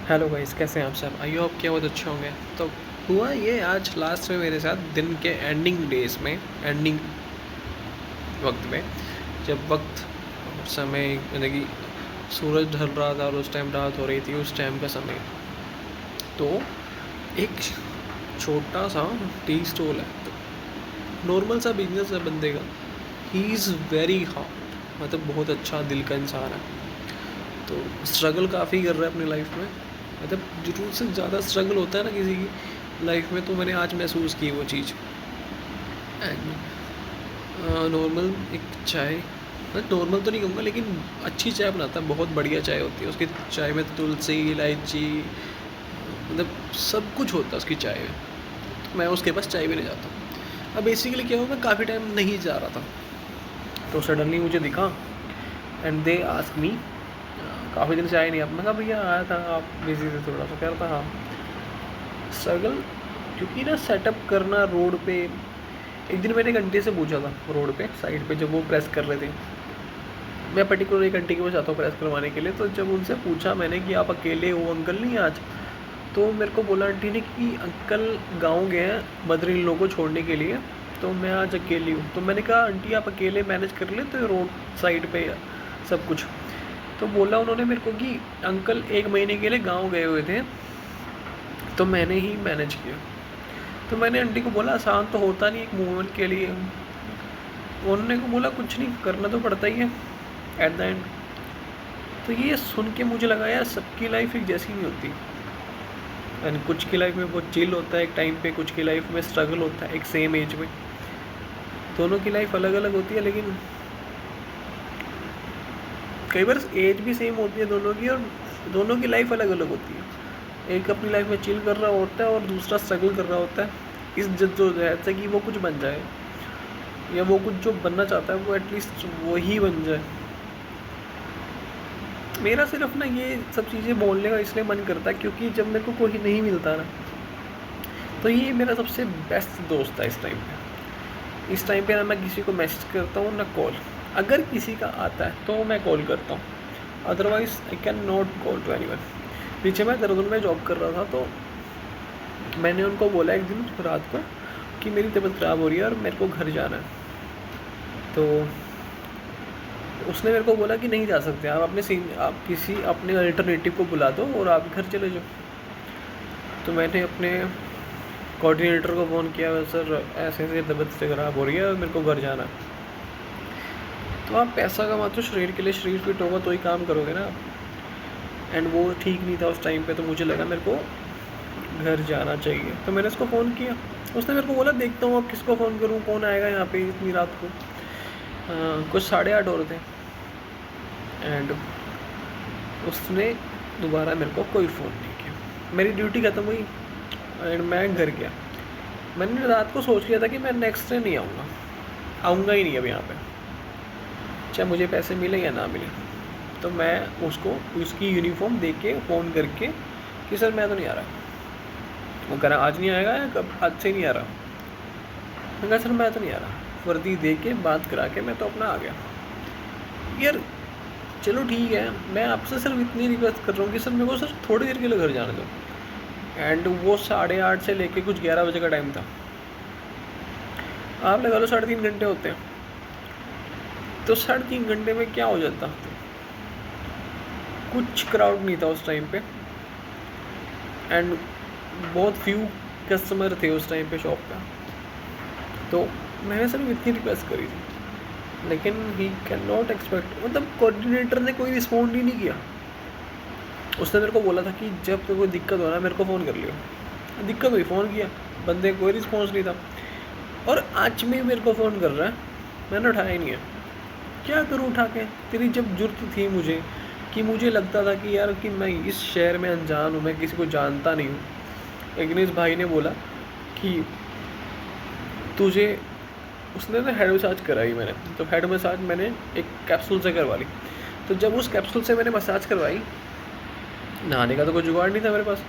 Hello guys, कैसे हैं आप सब? आई होप कि बहुत अच्छे होंगे। तो हुआ ये आज लास्ट में मेरे साथ दिन के एंडिंग डेज में, एंडिंग वक्त में, जब वक्त समय यानी कि सूरज ढल रहा था और उस टाइम रात हो रही थी, उस टाइम का समय। तो एक छोटा सा टी स्टॉल है, तो नॉर्मल सा बिजनेस है बंदे का। ही इज़ वेरी हार्ड, मतलब बहुत अच्छा दिल का इंसान है। तो स्ट्रगल काफ़ी कर रहा है अपनी लाइफ में, मतलब ज़रूरत से ज़्यादा स्ट्रगल होता है ना किसी की लाइफ में। तो मैंने आज महसूस की वो चीज़। एंड नॉर्मल एक चाय, मतलब नॉर्मल तो नहीं कहूँगा, लेकिन अच्छी चाय बनाता है, बहुत बढ़िया चाय होती है उसकी। चाय में तुलसी, इलायची, मतलब सब कुछ होता है उसकी चाय में। तो मैं उसके पास चाय भी नहीं जाता हूँ। अब बेसिकली क्या हुआ, मैं काफ़ी टाइम नहीं जा रहा था, तो सडनली मुझे दिखा एंड दे आस्क मी, काफ़ी दिन से आए नहीं आप। मैं कहा भैया आया था, आप बिजी थे थोड़ा सा। कह रहा था हाँ, स्ट्रगल, क्योंकि ना सेटअप करना रोड पे। एक दिन मैंने एक आंटी से पूछा था रोड पे साइड पे, जब वो प्रेस कर रहे थे। मैं पर्टिकुलर एक आंटी के पास जाता हूँ प्रेस करवाने के लिए। तो जब उनसे पूछा मैंने कि आप अकेले हो, अंकल नहीं आज? तो मेरे को बोला आंटी ने कि अंकल गाँव गए हैं मदर इन लॉ को छोड़ने के लिए, तो मैं आज अकेली हूँ। तो मैंने कहा आंटी आप अकेले मैनेज कर लेते हो रोड साइड पे सब कुछ? तो बोला उन्होंने मेरे को कि अंकल 1 महीने के लिए गाँव गए हुए थे, तो मैंने ही मैनेज किया। तो मैंने आंटी को बोला आसान तो होता नहीं एक मूवमेंट के लिए। उन्होंने को बोला कुछ नहीं, करना तो पड़ता ही है एट द एंड। तो ये सुन के मुझे लगा यार, सबकी लाइफ एक जैसी नहीं होती। एंड कुछ की लाइफ में बहुत चिल होता है एक टाइम पे, कुछ की लाइफ में स्ट्रगल होता है एक सेम एज में। दोनों की लाइफ अलग अलग होती है, लेकिन कई बार एज भी सेम होती है दोनों की, और दोनों की लाइफ अलग अलग होती है। एक अपनी लाइफ में चिल कर रहा होता है और दूसरा स्ट्रगल कर रहा होता है इस जद्दोजहद से कि वो कुछ बन जाए, या वो कुछ जो बनना चाहता है वो एटलीस्ट वही बन जाए। मेरा सिर्फ ना ये सब चीज़ें बोलने का इसलिए मन करता है क्योंकि जब मेरे को कोई नहीं मिलता ना, तो ये मेरा सबसे बेस्ट दोस्त है इस टाइम पे। इस टाइम पे ना मैं किसी को मैसेज करता हूँ ना कॉल। अगर किसी का आता है तो मैं कॉल करता हूँ, otherwise I can not call to anyone. पीछे मैं देहरादून में जॉब कर रहा था, तो मैंने उनको बोला एक दिन रात को कि मेरी तबीयत ख़राब हो रही है और मेरे को घर जाना है। तो उसने मेरे को बोला कि नहीं जा सकते आप, आप किसी अपने अल्टरनेटिव को बुला दो और आप घर चले जाओ। तो मैंने अपने कोऑर्डिनेटर को फ़ोन किया, सर ऐसे ऐसे तबीयत से ख़राब हो रही है और मेरे को घर जाना है। तो आप पैसा कमाते हो शरीर के लिए, शरीर फिट होगा तो ही काम करोगे ना। एंड वो ठीक नहीं था उस टाइम पे, तो मुझे लगा मेरे को घर जाना चाहिए। तो मैंने उसको फ़ोन किया, उसने मेरे को बोला देखता हूँ अब किसको फ़ोन करूँ, कौन आएगा यहाँ पे इतनी रात को। कुछ 8:30 हो रहे थे। एंड उसने दोबारा मेरे को कोई फ़ोन नहीं किया। मेरी ड्यूटी ख़त्म हुई एंड मैं घर गया। मैंने रात को सोच लिया था कि मैं नेक्स्ट डे नहीं आऊँगा, आऊँगा ही नहीं अब यहाँ पे, चाहे मुझे पैसे मिले या ना मिले। तो मैं उसको उसकी यूनिफॉर्म दे के फ़ोन करके कि सर मैं तो नहीं आ रहा। वो कह रहा आज नहीं आएगा या कब, आज से नहीं आ रहा? मैं कहा सर मैं तो नहीं आ रहा। वर्दी दे के बात करा के मैं तो अपना आ गया। यार चलो ठीक है, मैं आपसे सिर्फ इतनी रिक्वेस्ट कर रहा हूँ कि सर मेरे को सर थोड़ी देर के लिए घर जाने दो। एंड वो 8:30 से लेके कुछ 11 बजे का टाइम था। आप लगा लो 3.5 घंटे होते हैं, तो 3.5 घंटे में क्या हो जाता? कुछ क्राउड नहीं था उस टाइम पे, एंड बहुत फ्यू कस्टमर थे उस टाइम पे शॉप पे। तो मैंने सिर्फ इतनी रिक्वेस्ट करी थी, लेकिन ही कैन नॉट एक्सपेक्ट, मतलब कोऑर्डिनेटर ने कोई रिस्पॉन्ड ही नहीं किया। उसने मेरे को बोला था कि जब तो कोई दिक्कत हो ना मेरे को फ़ोन कर लियो। दिक्कत हुई, फ़ोन किया, बंदे कोई रिस्पॉन्स नहीं था। और आज भी मेरे को फ़ोन कर रहा है, मैंने उठाया ही नहीं है। क्या करूँ उठा के? तेरी जब ज़रूरत थी मुझे, कि मुझे लगता था कि यार कि मैं इस शहर में अनजान हूँ, मैं किसी को जानता नहीं हूँ। इग्निस भाई ने बोला कि तुझे, उसने ना हेड मसाज कराई मैंने, तो हेड मसाज मैंने एक कैप्सूल से करवा ली। तो जब उस कैप्सूल से मैंने मसाज करवाई, नहाने का तो कोई जुगाड़ नहीं था मेरे पास,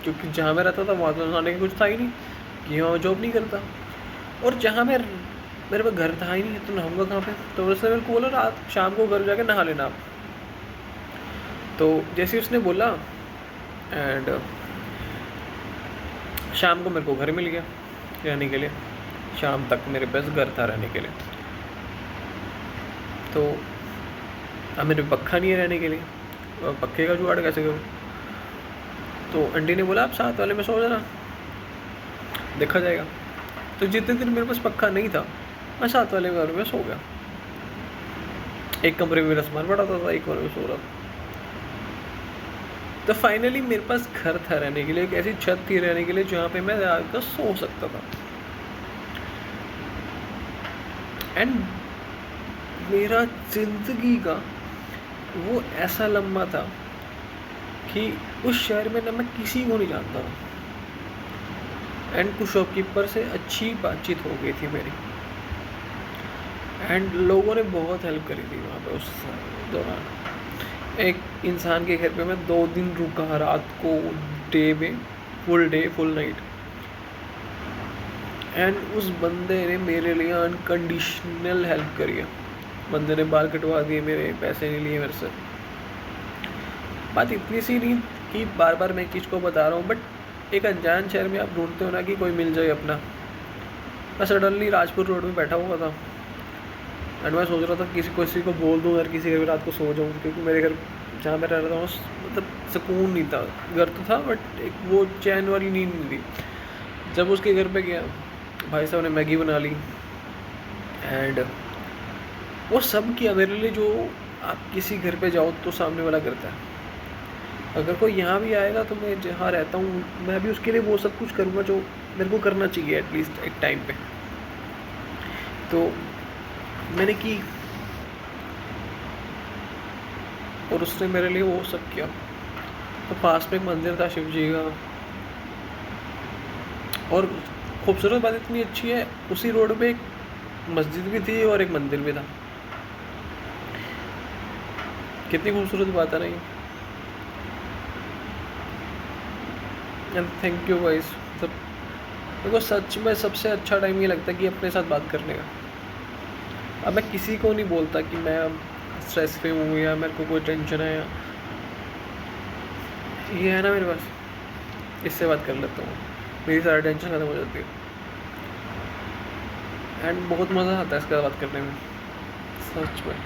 क्योंकि जहाँ मैं रहता था वहाँ तो नहाने का कुछ था ही नहीं, कि वहाँ जॉब नहीं करता। और जहाँ मैं, मेरे पास घर था ही नहीं, तो नहाऊंगा कहाँ पे? तो उसने मेरे को बोला रात शाम को घर जाके नहा लेना आप। तो जैसे उसने बोला एंड शाम को मेरे को घर मिल गया रहने के लिए। शाम तक मेरे पास घर था रहने के लिए। तो अब मेरे पक्का नहीं है रहने के लिए, और पक्के का जुगाड़ कैसे करूँ? तो आंटी ने बोला आप साथ वाले में सो जाना, देखा जाएगा। तो जितने दिन मेरे पास पक्का नहीं था, मैं साथ वाले घर में सो गया। एक कमरे में मेरा सामान पड़ा था, एक कमरे में सो रहा था। तो फाइनली मेरे पास घर था रहने के लिए, एक ऐसी छत थी रहने के लिए जहाँ पे मैं आकर सो सकता था। एंड मेरा जिंदगी का वो ऐसा लम्हा था कि उस शहर में ना मैं किसी को नहीं जानता था। एंड कुछ शॉपकीपर से अच्छी बातचीत हो गई थी मेरी, एंड लोगों ने बहुत हेल्प करी थी वहाँ पे उस दौरान। एक इंसान के घर पे मैं 2 दिन रुका, रात को, डे में, फुल नाइट। एंड उस बंदे ने मेरे लिए अनकंडीशनल हेल्प करी है। बंदे ने बाल कटवा दिए मेरे, पैसे नहीं लिए मेरे से। बात इतनी सी नहीं कि बार बार मैं किसी को बता रहा हूँ, बट एक अनजान शहर में आप ढूंढते हो ना कि कोई मिल जाए अपना। मैं सडनली राजपुर रोड में बैठा हुआ था, एंड मैं सोच रहा था किसी को बोल दूँ यार, किसी घर में रात को सो जाऊँ, क्योंकि मेरे घर जहाँ मैं रह रहा था मतलब सुकून नहीं था। घर तो था बट एक वो चैन वाली नींद नहीं थी। जब उसके घर पे गया, भाई साहब ने मैगी बना ली, एंड वो सब किया मेरे लिए जो आप किसी घर पे जाओ तो सामने वाला करता है। अगर कोई यहाँ भी आएगा तो मैं जहाँ रहता हूँ मैं भी उसके लिए वो सब कुछ करूँगा जो मेरे को करना चाहिए एटलीस्ट एक टाइम पे। तो मैंने की, और उसने मेरे लिए वो सब किया। तो पास में एक मंदिर था शिव जी का, और खूबसूरत बात इतनी अच्छी है, उसी रोड पे एक मस्जिद भी थी और एक मंदिर भी था। कितनी खूबसूरत बात है ना ये। And thank you guys. मतलब मेरे को सच में सबसे अच्छा टाइम ये लगता है कि अपने साथ बात करने का। अब मैं किसी को नहीं बोलता कि मैं स्ट्रेस पे हूँ या मेरे को कोई टेंशन है, या ये है ना मेरे पास, इससे बात कर लेता हूँ, मेरी सारी टेंशन ख़त्म हो जाती है। एंड बहुत मज़ा आता है इसके साथ बात करने में, सच में।